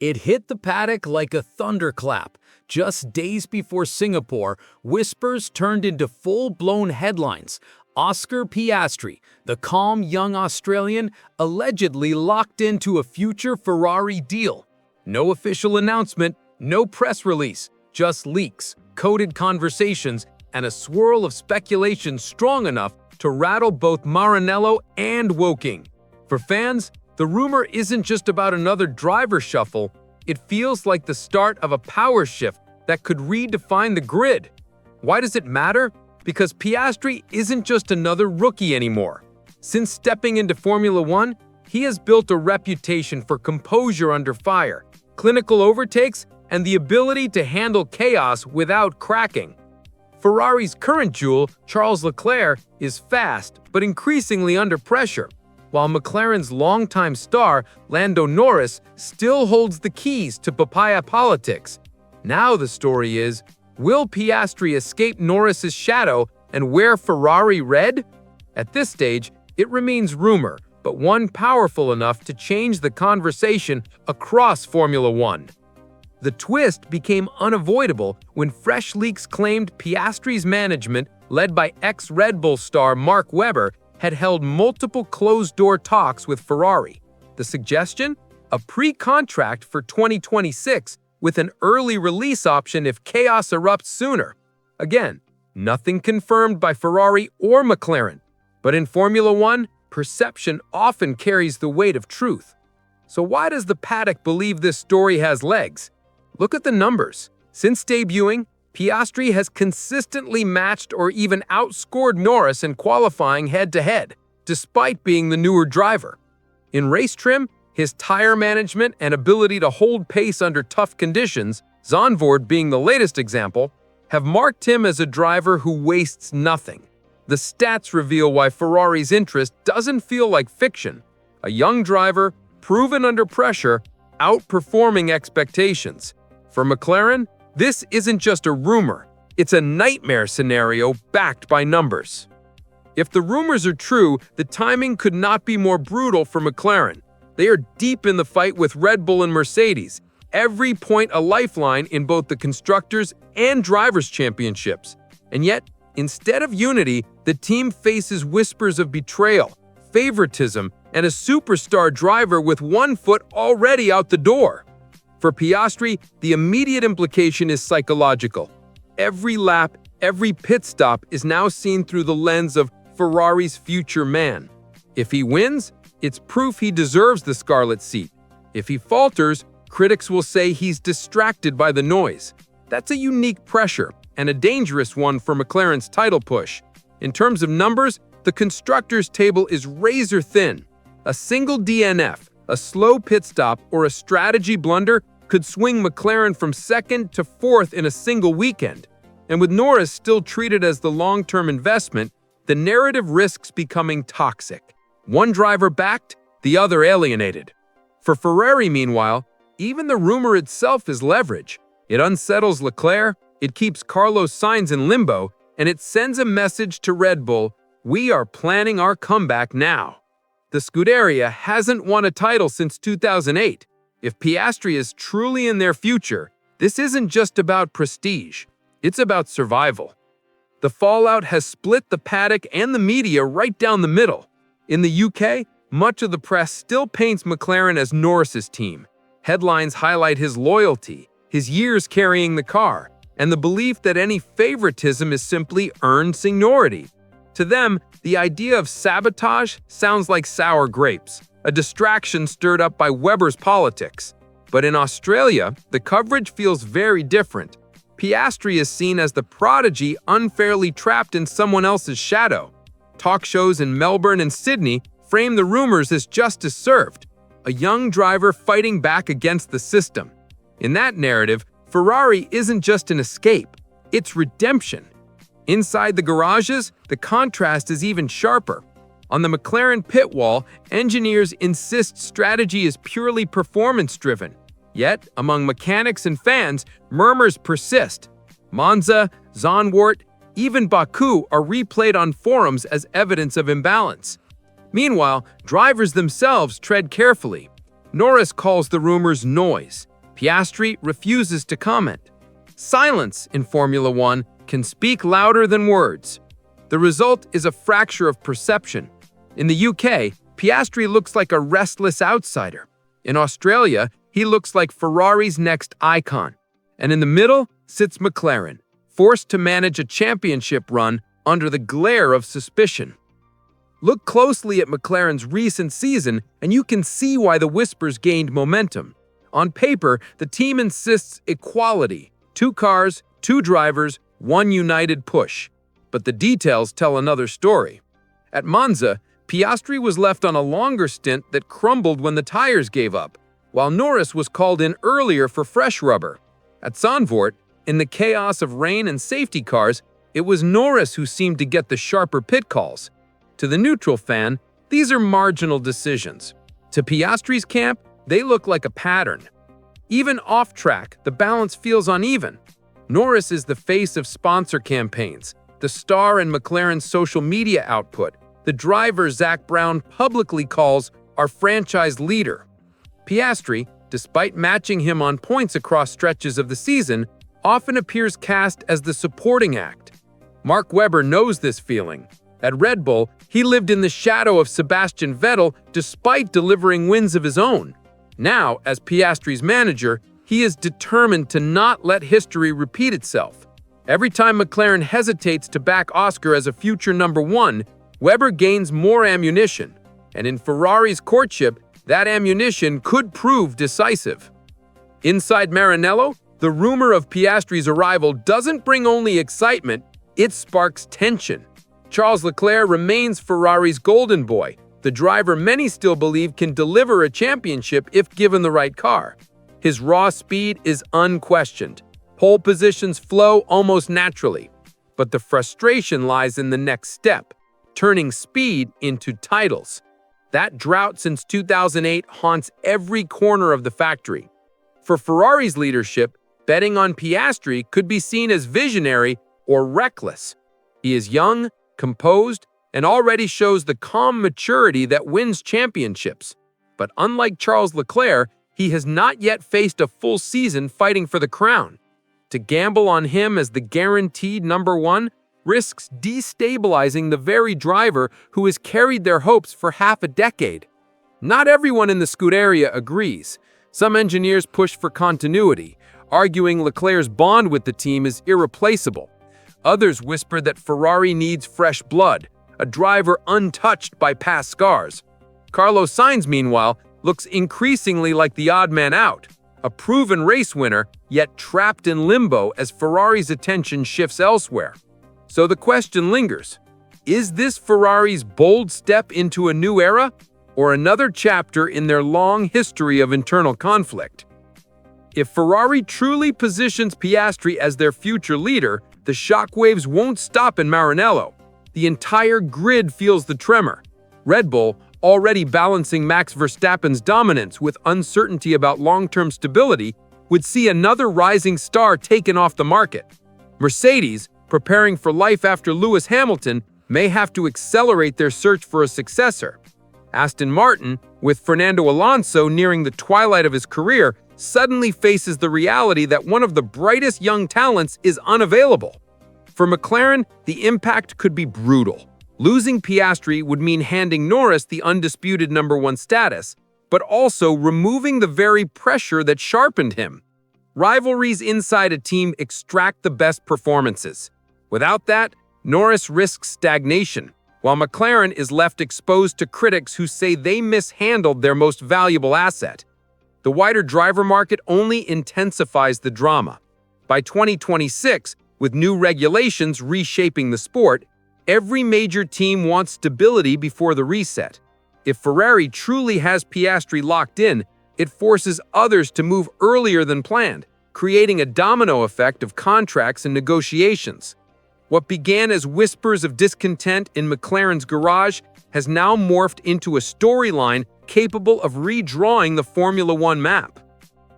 It hit the paddock like a thunderclap. Just days before Singapore, whispers turned into full-blown headlines. Oscar Piastri, the calm young Australian, allegedly locked into a future Ferrari deal. No official announcement, no press release, just leaks, coded conversations, and a swirl of speculation strong enough to rattle both Maranello and Woking. For fans, the rumor isn't just about another driver shuffle, it feels like the start of a power shift that could redefine the grid. Why does it matter? Because Piastri isn't just another rookie anymore. Since stepping into Formula One, he has built a reputation for composure under fire, clinical overtakes, and the ability to handle chaos without cracking. Ferrari's current jewel, Charles Leclerc, is fast but increasingly under pressure, while McLaren's longtime star, Lando Norris, still holds the keys to papaya politics. Now the story is, will Piastri escape Norris's shadow and wear Ferrari red? At this stage, it remains rumor, but one powerful enough to change the conversation across Formula One. The twist became unavoidable when fresh leaks claimed Piastri's management, led by ex-Red Bull star Mark Webber, had held multiple closed-door talks with Ferrari. The suggestion? A pre-contract for 2026 with an early release option if chaos erupts sooner. Again, nothing confirmed by Ferrari or McLaren. But in Formula One, perception often carries the weight of truth. So why does the paddock believe this story has legs? Look at the numbers. Since debuting, Piastri has consistently matched or even outscored Norris in qualifying head-to-head, despite being the newer driver. In race trim, his tire management and ability to hold pace under tough conditions, Zandvoort being the latest example, have marked him as a driver who wastes nothing. The stats reveal why Ferrari's interest doesn't feel like fiction. A young driver, proven under pressure, outperforming expectations. For McLaren, this isn't just a rumor, it's a nightmare scenario backed by numbers. If the rumors are true, the timing could not be more brutal for McLaren. They are deep in the fight with Red Bull and Mercedes, every point a lifeline in both the Constructors' and Drivers' Championships. And yet, instead of unity, the team faces whispers of betrayal, favoritism, and a superstar driver with one foot already out the door. For Piastri, the immediate implication is psychological. Every lap, every pit stop is now seen through the lens of Ferrari's future man. If he wins, it's proof he deserves the scarlet seat. If he falters, critics will say he's distracted by the noise. That's a unique pressure, and a dangerous one for McLaren's title push. In terms of numbers, the constructors' table is razor thin. A single DNF, a slow pit stop, or a strategy blunder could swing McLaren from second to fourth in a single weekend. And with Norris still treated as the long-term investment, the narrative risks becoming toxic. One driver backed, the other alienated. For Ferrari, meanwhile, even the rumor itself is leverage. It unsettles Leclerc, it keeps Carlos Sainz in limbo, and it sends a message to Red Bull: we are planning our comeback now. The Scuderia hasn't won a title since 2008. If Piastri is truly in their future, this isn't just about prestige, it's about survival. The fallout has split the paddock and the media right down the middle. In the UK, much of the press still paints McLaren as Norris's team. Headlines highlight his loyalty, his years carrying the car, and the belief that any favoritism is simply earned seniority. To them, the idea of sabotage sounds like sour grapes, a distraction stirred up by Webber's politics. But in Australia, the coverage feels very different. Piastri is seen as the prodigy unfairly trapped in someone else's shadow. Talk shows in Melbourne and Sydney frame the rumors as justice served, a young driver fighting back against the system. In that narrative, Ferrari isn't just an escape, it's redemption. Inside the garages, the contrast is even sharper. On the McLaren pit wall, engineers insist strategy is purely performance-driven. Yet, among mechanics and fans, murmurs persist. Monza, Zandvoort, even Baku are replayed on forums as evidence of imbalance. Meanwhile, drivers themselves tread carefully. Norris calls the rumors noise. Piastri refuses to comment. Silence in Formula One can speak louder than words. The result is a fracture of perception. In the UK, Piastri looks like a restless outsider. In Australia, he looks like Ferrari's next icon. And in the middle sits McLaren, forced to manage a championship run under the glare of suspicion. Look closely at McLaren's recent season, and you can see why the whispers gained momentum. On paper, the team insists equality: 2 cars, 2 drivers, 1 united push. But the details tell another story. At Monza, Piastri was left on a longer stint that crumbled when the tires gave up, while Norris was called in earlier for fresh rubber. At Zandvoort, in the chaos of rain and safety cars, it was Norris who seemed to get the sharper pit calls. To the neutral fan, these are marginal decisions. To Piastri's camp, they look like a pattern. Even off-track, the balance feels uneven. Norris is the face of sponsor campaigns, the star in McLaren's social media output. The driver Zak Brown publicly calls our franchise leader. Piastri, despite matching him on points across stretches of the season, often appears cast as the supporting act. Mark Webber knows this feeling. At Red Bull, he lived in the shadow of Sebastian Vettel despite delivering wins of his own. Now, as Piastri's manager, he is determined to not let history repeat itself. Every time McLaren hesitates to back Oscar as a future number 1, Webber gains more ammunition. And in Ferrari's courtship, that ammunition could prove decisive. Inside Maranello, the rumor of Piastri's arrival doesn't bring only excitement, it sparks tension. Charles Leclerc remains Ferrari's golden boy, the driver many still believe can deliver a championship if given the right car. His raw speed is unquestioned. Pole positions flow almost naturally. But the frustration lies in the next step, turning speed into titles. That drought since 2008 haunts every corner of the factory. For Ferrari's leadership, betting on Piastri could be seen as visionary or reckless. He is young, composed, and already shows the calm maturity that wins championships. But unlike Charles Leclerc, he has not yet faced a full season fighting for the crown. To gamble on him as the guaranteed number 1 risks destabilizing the very driver who has carried their hopes for half a decade. Not everyone in the Scuderia agrees. Some engineers push for continuity, arguing Leclerc's bond with the team is irreplaceable. Others whisper that Ferrari needs fresh blood, a driver untouched by past scars. Carlos Sainz, meanwhile, looks increasingly like the odd man out, a proven race winner, yet trapped in limbo as Ferrari's attention shifts elsewhere. So the question lingers, is this Ferrari's bold step into a new era, or another chapter in their long history of internal conflict? If Ferrari truly positions Piastri as their future leader, the shockwaves won't stop in Maranello. The entire grid feels the tremor. Red Bull, already balancing Max Verstappen's dominance with uncertainty about long-term stability, would see another rising star taken off the market. Mercedes, preparing for life after Lewis Hamilton, may have to accelerate their search for a successor. Aston Martin, with Fernando Alonso nearing the twilight of his career, suddenly faces the reality that one of the brightest young talents is unavailable. For McLaren, the impact could be brutal. Losing Piastri would mean handing Norris the undisputed number 1 status, but also removing the very pressure that sharpened him. Rivalries inside a team extract the best performances. Without that, Norris risks stagnation, while McLaren is left exposed to critics who say they mishandled their most valuable asset. The wider driver market only intensifies the drama. By 2026, with new regulations reshaping the sport, every major team wants stability before the reset. If Ferrari truly has Piastri locked in, it forces others to move earlier than planned, creating a domino effect of contracts and negotiations. What began as whispers of discontent in McLaren's garage has now morphed into a storyline capable of redrawing the Formula One map.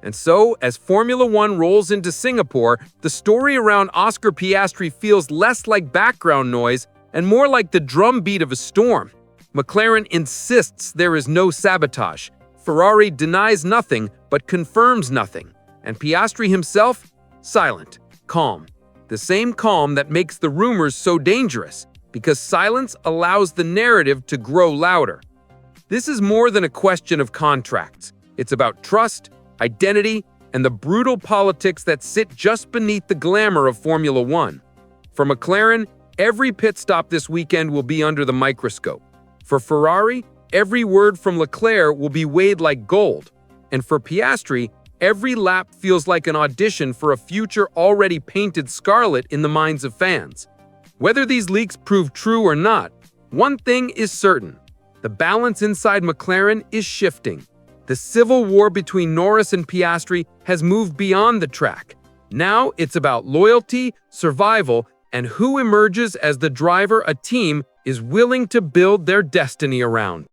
And so, as Formula One rolls into Singapore, the story around Oscar Piastri feels less like background noise and more like the drumbeat of a storm. McLaren insists there is no sabotage. Ferrari denies nothing but confirms nothing, and Piastri himself, silent, calm. The same calm that makes the rumors so dangerous, because silence allows the narrative to grow louder. This is more than a question of contracts. It's about trust, identity, and the brutal politics that sit just beneath the glamour of Formula One. For McLaren, every pit stop this weekend will be under the microscope. For Ferrari, every word from Leclerc will be weighed like gold. And for Piastri, every lap feels like an audition for a future already painted scarlet in the minds of fans. Whether these leaks prove true or not, one thing is certain. The balance inside McLaren is shifting. The civil war between Norris and Piastri has moved beyond the track. Now it's about loyalty, survival, and who emerges as the driver a team is willing to build their destiny around.